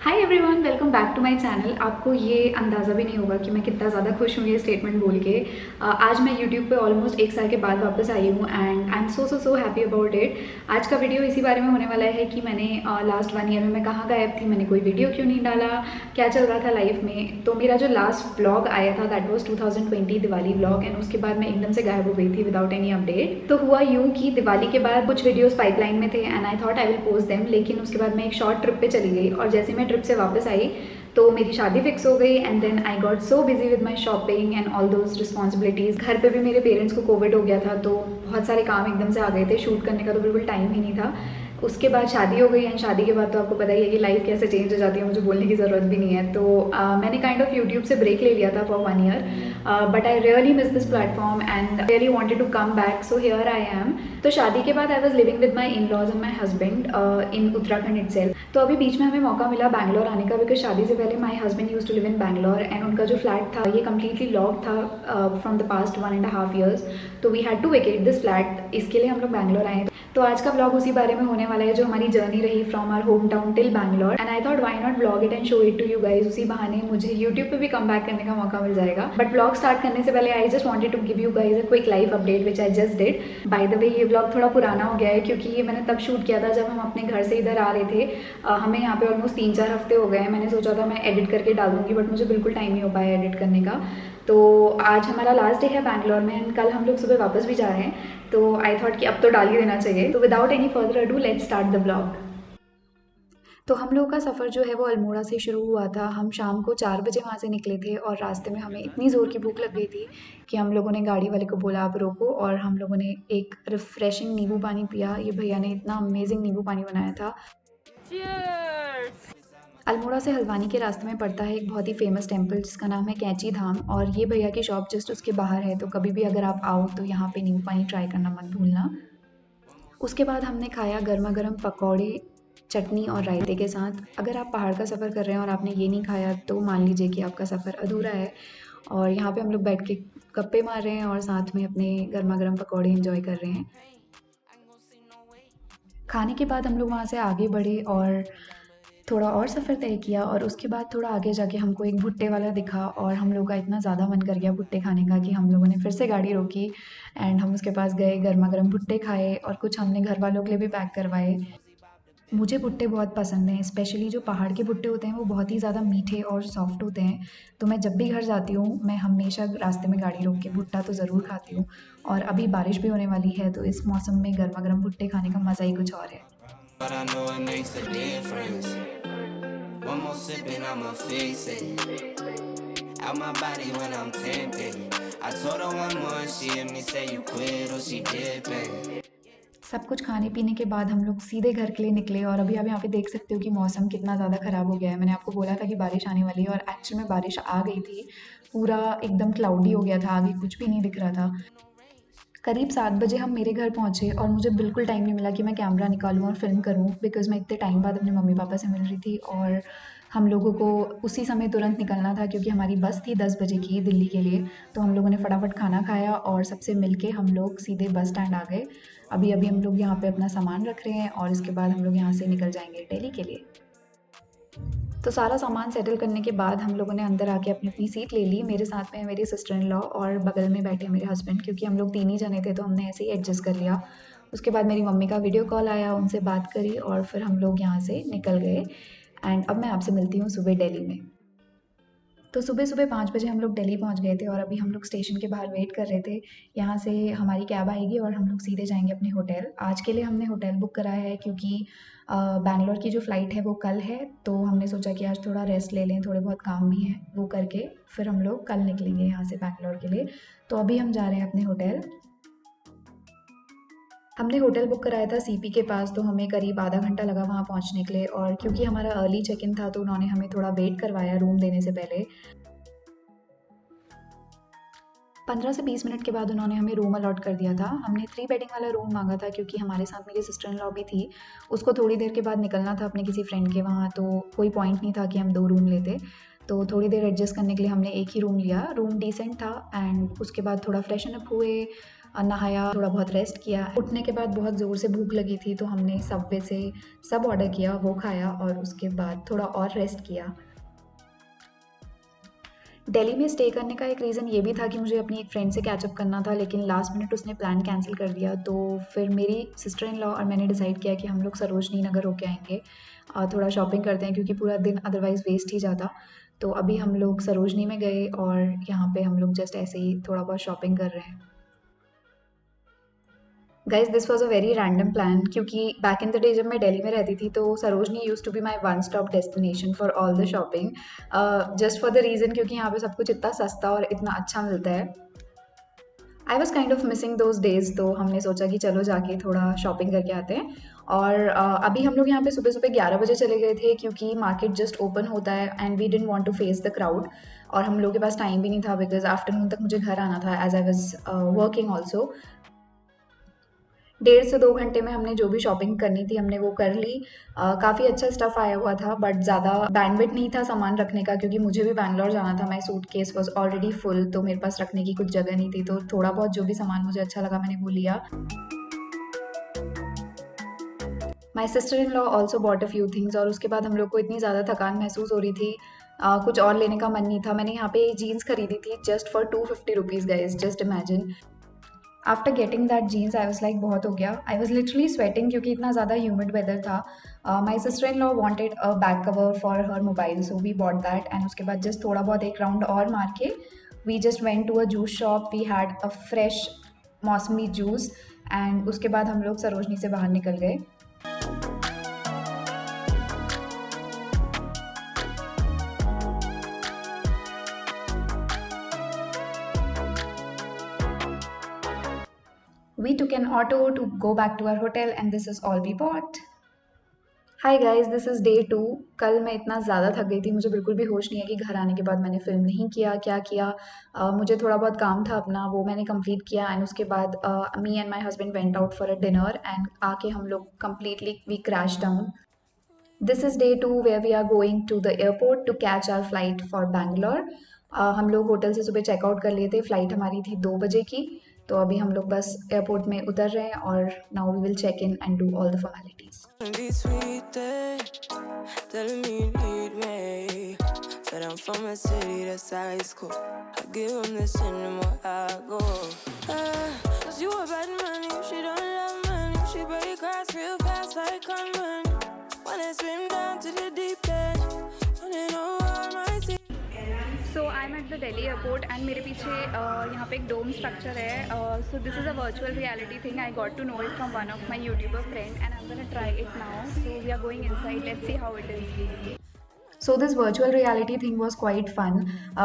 Hi everyone, welcome back to my channel. आपको ये अंदाज़ा भी नहीं होगा कि मैं कितना ज़्यादा खुश हूँ ये स्टेटमेंट बोल के। आज मैं यूट्यूब पे ऑलमोस्ट 1 साल के बाद वापस आई हूँ and I am so happy about it. आज का वीडियो इसी बारे में होने वाला है कि मैंने लास्ट 1 ईयर में मैं कहाँ गायब थी, मैंने कोई वीडियो क्यों नहीं डाला, क्या चल रहा था लाइफ में। तो मेरा जो लास्ट व्लॉग आया था that was 2020 Diwali vlog and उसके बाद मैं एकदम से गायब हो गई थी विदाउट एनी अपडेट। तो हुआ यूँ कि दिवाली के बाद कुछ वीडियोज़ पाइपलाइन में थे and I thought I will post them, लेकिन उसके बाद मैं एक शॉर्ट ट्रिप पे चली गई और जैसे मैं ट्रिप से वापस आई तो मेरी शादी फिक्स हो गई and then I got so busy with my shopping and all those responsibilities. घर पे भी मेरे पेरेंट्स को कोविड हो गया था तो बहुत सारे काम एकदम से आ गए थे, शूट करने का तो बिल्कुल टाइम ही नहीं था। उसके बाद शादी हो गई एंड शादी के बाद तो आपको पता ही है कि लाइफ कैसे चेंज हो जाती है, मुझे बोलने की ज़रूरत भी नहीं है। तो मैंने काइंड ऑफ यूट्यूब से ब्रेक ले लिया था for 1 year, but I really miss this platform and really wanted to come back, so here I am. तो शादी के बाद I was living with my in laws and my husband in Uttarakhand itself. तो अभी बीच में हमें मौका मिला बैंगलोर आने का बिकॉज शादी से पहले my husband use to live in Bangalore and उनका जो फ्लैट था ये कम्प्लीटली लॉक था फ्रॉम द पास्ट 1.5 years। तो we had to vacate this flat, इसके लिए हम लोग बैंगलोर आए। तो आज का ब्लॉग उसी बारे में होने वाला है जो हमारी जर्नी रही from our home town till Bangalore and I thought why not blog it and show it to you guys. उसी बहाने मुझे यूट्यूब पे भी कम बैक करने का मौका मिल जाएगा। बट ब्लॉग स्टार्ट करने से पहले I just wanted to give you guys a quick life update which I just did. By the way ये ब्लॉग थोड़ा पुराना हो गया है क्योंकि ये मैंने तब शूट किया था जब हम अपने घर से इधर आ रहे थे। हमें यहाँ पे ऑलमोस्ट 3-4 हफ्ते हो गए हैं। मैंने सोचा था मैं एडिट करके डाल दूँगी बट मुझे बिल्कुल टाइम नहीं हो पाया एडिट करने का। तो आज हमारा लास्ट डे है बैंगलोर में एंड कल हम लोग सुबह वापस भी जा रहे हैं, तो आई थॉट कि अब तो डाल ही देना चाहिए। तो without any further ado let's start the blog. तो हम लोगों का सफ़र जो है वो अल्मोड़ा से शुरू हुआ था। हम शाम को 4 बजे वहाँ से निकले थे और रास्ते में हमें इतनी ज़ोर की भूख लग गई थी कि हम लोगों ने गाड़ी वाले को बोला आप रोको, और हम लोगों ने एक रिफ़्रेशिंग नींबू पानी पिया। ये भैया ने इतना अमेजिंग नींबू पानी बनाया था। अल्मोड़ा से हल्द्वानी के रास्ते में पड़ता है एक बहुत ही फेमस टेम्पल जिसका नाम है कैंची धाम, और ये भैया की शॉप जस्ट उसके बाहर है। तो कभी भी अगर आप आओ तो यहाँ पे नींबू पानी ट्राई करना मत भूलना। उसके बाद हमने खाया गर्मा गर्म पकौड़े, चटनी और रायते के साथ। अगर आप पहाड़ का सफ़र कर रहे हैं और आपने ये नहीं खाया तो मान लीजिए कि आपका सफ़र अधूरा है। और यहाँ पे हम लोग बैठ के गप्पे मार रहे हैं और साथ में अपने गर्मा गर्म पकौड़े एंजॉय कर रहे हैं। खाने के बाद हम लोग वहाँ से आगे बढ़े और थोड़ा और सफ़र तय किया, और उसके बाद थोड़ा आगे जाके हमको एक भुट्टे वाला दिखा और हम लोग का इतना ज़्यादा मन कर गया भुट्टे खाने का कि हम लोगों ने फिर से गाड़ी रोकी एंड हम उसके पास गए, गर्मा गर्म भुट्टे खाए और कुछ हमने घर वालों के लिए भी पैक करवाए। मुझे भुट्टे बहुत पसंद हैं, स्पेशली जो पहाड़ के भुट्टे होते हैं वो बहुत ही ज़्यादा मीठे और सॉफ्ट होते हैं। तो मैं जब भी घर जाती हूँ मैं हमेशा रास्ते में गाड़ी रोक के भुट्टा तो ज़रूर खाती हूँ। और अभी बारिश भी होने वाली है तो इस मौसम में गर्मा गर्म भुट्टे खाने का मज़ा ही कुछ और है। But I know it makes a difference. One more sip and I'ma fix it. Out my body when I'm tempted. I told her one more, she heard me say you quit or she dipping. सब कुछ खाने पीने के बाद हम लोग सीधे घर के लिए निकले और अभी आप यहाँ पे देख सकते हो कि मौसम कितना ज़्यादा ख़राब हो गया है। मैंने आपको बोला था कि बारिश आने वाली है और एक्चुअल में बारिश आ गई थी। पूरा एकदम क्लाउडी हो गया था, आगे कुछ भी नहीं दिख रहा था। करीब 7 बजे हम मेरे घर पहुँचे और मुझे बिल्कुल टाइम नहीं मिला कि मैं कैमरा निकालूँ और फ़िल्म करूँ बिकॉज़ मैं इतने टाइम बाद अपने मम्मी पापा से मिल रही थी और हम लोगों को उसी समय तुरंत निकलना था क्योंकि हमारी बस थी 10 बजे की दिल्ली के लिए। तो हम लोगों ने फटाफट खाना खाया और सबसे मिल के हम लोग सीधे बस स्टैंड आ गए। अभी हम लोग यहाँ पे अपना सामान रख रहे हैं और इसके बाद हम लोग यहाँ से निकल जाएंगे दिल्ली के लिए। तो सारा सामान सेटल करने के बाद हम लोगों ने अंदर आके अपनी अपनी सीट ले ली। मेरे साथ में है मेरी सिस्टर इन लॉ और बगल में बैठे मेरे हस्बैंड, क्योंकि हम लोग 3 ही जने थे तो हमने ऐसे ही एडजस्ट कर लिया। उसके बाद मेरी मम्मी का वीडियो कॉल आया, उनसे बात करी और फिर हम लोग यहाँ से निकल गए। एंड अब मैं आपसे मिलती हूँ सुबह दिल्ली में। तो सुबह 5 बजे हम लोग दिल्ली पहुँच गए थे और अभी हम लोग स्टेशन के बाहर वेट कर रहे थे। यहाँ से हमारी कैब आएगी और हम लोग सीधे जाएंगे अपने होटल। आज के लिए हमने होटल बुक कराया है क्योंकि बैंगलोर की जो फ़्लाइट है वो कल है, तो हमने सोचा कि आज थोड़ा रेस्ट ले लें, थोड़े बहुत काम भी हैं वो करके फिर हम लोग कल निकलेंगे यहाँ से बैंगलोर के लिए। तो अभी हम जा रहे हैं अपने होटल। हमने होटल बुक कराया था सीपी के पास, तो हमें करीब आधा घंटा लगा वहाँ पहुँचने के लिए, और क्योंकि हमारा अर्ली चेक इन था तो उन्होंने हमें थोड़ा वेट करवाया रूम देने से पहले। 15 से 20 मिनट के बाद उन्होंने हमें रूम अलॉट कर दिया था। हमने 3 बेडिंग वाला रूम मांगा था क्योंकि हमारे साथ मेरी सिस्टर इन लॉ भी थी। उसको थोड़ी देर के बाद निकलना था अपने किसी फ्रेंड के वहाँ, तो कोई पॉइंट नहीं था कि हम 2 रूम लेते। तो थोड़ी देर एडजस्ट करने के लिए हमने एक ही रूम लिया। रूम डिसेंट था एंड उसके बाद थोड़ा फ्रेशन अप हुए, नहाया, थोड़ा बहुत रेस्ट किया। उठने के बाद बहुत ज़ोर से भूख लगी थी तो हमने सबवे से सब ऑर्डर किया, वो खाया और उसके बाद थोड़ा और रेस्ट किया। दिल्ली में स्टे करने का एक रीज़न ये भी था कि मुझे अपनी एक फ्रेंड से कैचअप करना था, लेकिन लास्ट मिनट उसने प्लान कैंसिल कर दिया। तो फिर मेरी सिस्टर इन लॉ और मैंने डिसाइड किया कि हम लोग सरोजनी नगर होके आएंगे, थोड़ा शॉपिंग करते हैं क्योंकि पूरा दिन अदरवाइज़ वेस्ट ही जाता। तो अभी हम लोग सरोजनी में गए और यहाँ पे हम लोग जस्ट ऐसे ही थोड़ा बहुत शॉपिंग कर रहे हैं। Guys this was a very random plan क्योंकि बैक इन द डे जब मैं दिल्ली में रहती थी तो Sarojini use to be my one stop destination for all the shopping, just for the reason क्योंकि यहाँ पे सब कुछ इतना सस्ता और इतना अच्छा मिलता है। I was kind of missing those days, तो हमने सोचा कि चलो जाके थोड़ा शॉपिंग करके आते हैं। और अभी हम लोग यहाँ पे सुबह सुबह 11 बजे चले गए थे क्योंकि मार्केट जस्ट ओपन होता है and we didn't want to face the crowd. और हम लोग के पास टाइम भी नहीं था बिकॉज आफ्टरनून तक मुझे घर आना था as I was working also. 1.5 से 2 घंटे में हमने जो भी शॉपिंग करनी थी हमने वो कर ली। काफ़ी अच्छा स्टफ़ आया हुआ था बट ज़्यादा बैंडविड्थ नहीं था सामान रखने का क्योंकि मुझे भी बैंगलोर जाना था। माई सूटकेस वाज ऑलरेडी फुल तो मेरे पास रखने की कुछ जगह नहीं थी, तो थोड़ा बहुत जो भी सामान मुझे अच्छा लगा मैंने वो लिया। माई sister in law also bought a few things और उसके बाद हम लोग को इतनी ज़्यादा थकान महसूस हो रही थी, कुछ और लेने का मन नहीं था। मैंने यहाँ पे जीन्स खरीदी थी just for 250 rupees guys, just imagine. After getting that genes I was like बहुत हो गया। आई वॉज लिटरली स्वेटिंग क्योंकि इतना ज़्यादा ह्यूमिड वेदर था। My sister in law wanted a back cover for her mobile so we bought that and उसके बाद just थोड़ा बहुत एक राउंड और मार के we just went to a juice shop. We had a fresh mausami juice and उसके बाद हम लोग सरोजनी से बाहर निकल गए। We took an auto to go back to our hotel and this is all we bought. Hi guys, this is day 2। कल मैं इतना ज़्यादा थक गई थी, मुझे बिल्कुल भी होश नहीं है कि घर आने के बाद मैंने फ़िल्म नहीं किया, क्या किया। मुझे थोड़ा बहुत काम था अपना, वो मैंने कंप्लीट किया एंड उसके बाद me and my husband went out for a dinner and आके हम लोग completely we crash down. This is day 2 where we are going to the airport to catch our flight for Bangalore. हम लोग hotel से सुबह checkout कर लिए थे, फ़्लाइट हमारी थी 2 बजे की। तो अभी हम लोग बस एयरपोर्ट में उतर रहे हैं और now we will check in and do all the formalities. Be sweet, telling me you need me. Said I'm from a city that's high school. I give them this anymore, I go. Cause you a bad money, she don't love money. She break grass real fast like conman. Wanna swim down to the deep end. Wanna know all my secrets. So I am at the Delhi airport and मेरे पीछे यहाँ पे एक dome structure है। So this is a virtual reality thing. I got to know it from one of my YouTuber friend and I am gonna try it now. So we are going inside, let's see how it is. So this virtual reality thing was quite fun.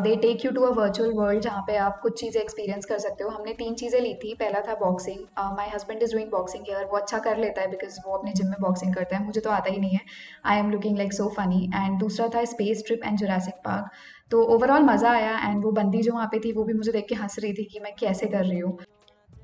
They take you to a virtual world जहाँ पे आप कुछ चीज़ें experience कर सकते हो। हमने 3 चीज़ें ली थी। पहला था boxing. My husband is doing boxing here. वो अच्छा कर लेता है बिकॉज वो अपने जिम में बॉक्सिंग करता है, मुझे तो आता ही नहीं है। I am looking like so funny. And दूसरा था space trip and Jurassic park. तो ओवरऑल मज़ा आया एंड वो बंदी जो वहाँ पे थी वो भी मुझे देख के हंस रही थी कि मैं कैसे कर रही हूँ।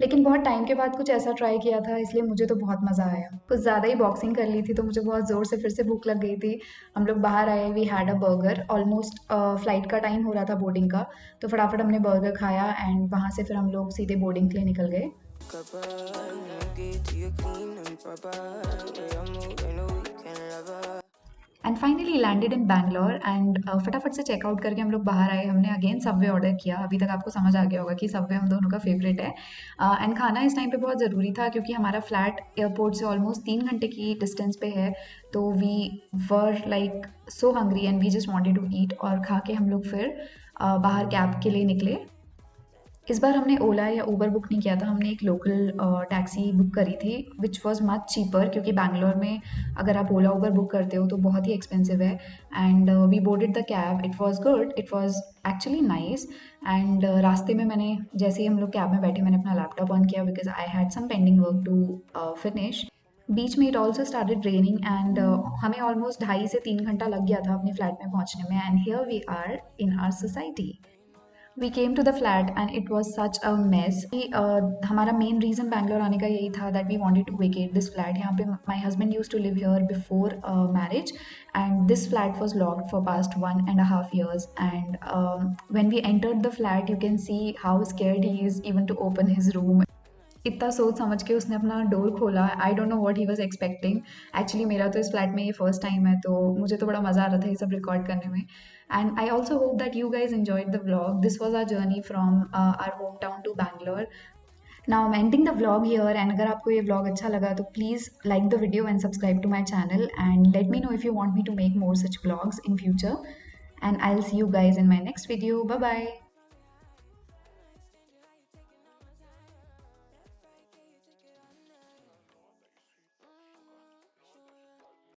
लेकिन बहुत टाइम के बाद कुछ ऐसा ट्राई किया था इसलिए मुझे तो बहुत मज़ा आया। कुछ ज़्यादा ही बॉक्सिंग कर ली थी तो मुझे बहुत ज़ोर से फिर से भूख लग गई थी। हम लोग बाहर आए, we had a burger. Almost flight का टाइम हो रहा था बोर्डिंग का, तो फटाफट हमने बर्गर खाया एंड वहाँ से फिर हम लोग सीधे बोर्डिंग के लिए निकल गए। And finally landed in Bangalore and फटाफट से चेकआउट करके हम लोग बाहर आए। हमने अगेन सबवे ऑर्डर किया। अभी तक आपको समझ आ गया होगा कि सबवे हम दोनों का फेवरेट है। एंड खाना इस टाइम पे बहुत ज़रूरी था क्योंकि हमारा फ्लैट एयरपोर्ट से ऑलमोस्ट 3 घंटे की डिस्टेंस पे है। तो we were like so hungry and we just wanted to eat और खा के हम लोग फिर बाहर कैब के लिए निकले। इस बार हमने ओला या ऊबर बुक नहीं किया था, हमने एक लोकल टैक्सी बुक करी थी विच वॉज मच चीपर क्योंकि बैंगलोर में अगर आप ओला ऊबर बुक करते हो तो बहुत ही एक्सपेंसिव है। And we boarded the cab, it was good, it was actually nice. And रास्ते में मैंने जैसे ही हम लोग कैब में बैठे मैंने अपना लैपटॉप ऑन किया because I had some pending work to finish. बीच में it also started raining and हमें ऑलमोस्ट 2.5 से 3 घंटा लग गया था अपने फ्लैट में पहुंचने में। And here we are in our society. We came to the flat and it was such a mess. हमारा मेन रीज़न बैंगलोर आने का यही था that we wanted to vacate this flat. यहाँ पे my husband use to live here before marriage and this flat was locked for past 1.5 years and when we entered the flat you can see how scared he is even to open his room. इतना सोच समझ के उसने अपना door खोला। I don't know what he was expecting. Actually मेरा तो इस फ्लैट में ये फर्स्ट टाइम है, तो मुझे तो बड़ा मज़ा आ रहा था ये सब रिकॉर्ड करने में। And I also hope that you guys enjoyed the vlog. This was our journey from our home town to Bangalore. Now I am ending the vlog here, and अगर आपको ये व्लॉग अच्छा लगा तो please like the video and subscribe to my channel, and let me know if you want me to make more such vlogs in future, and I will see you guys in my next video. Bye bye.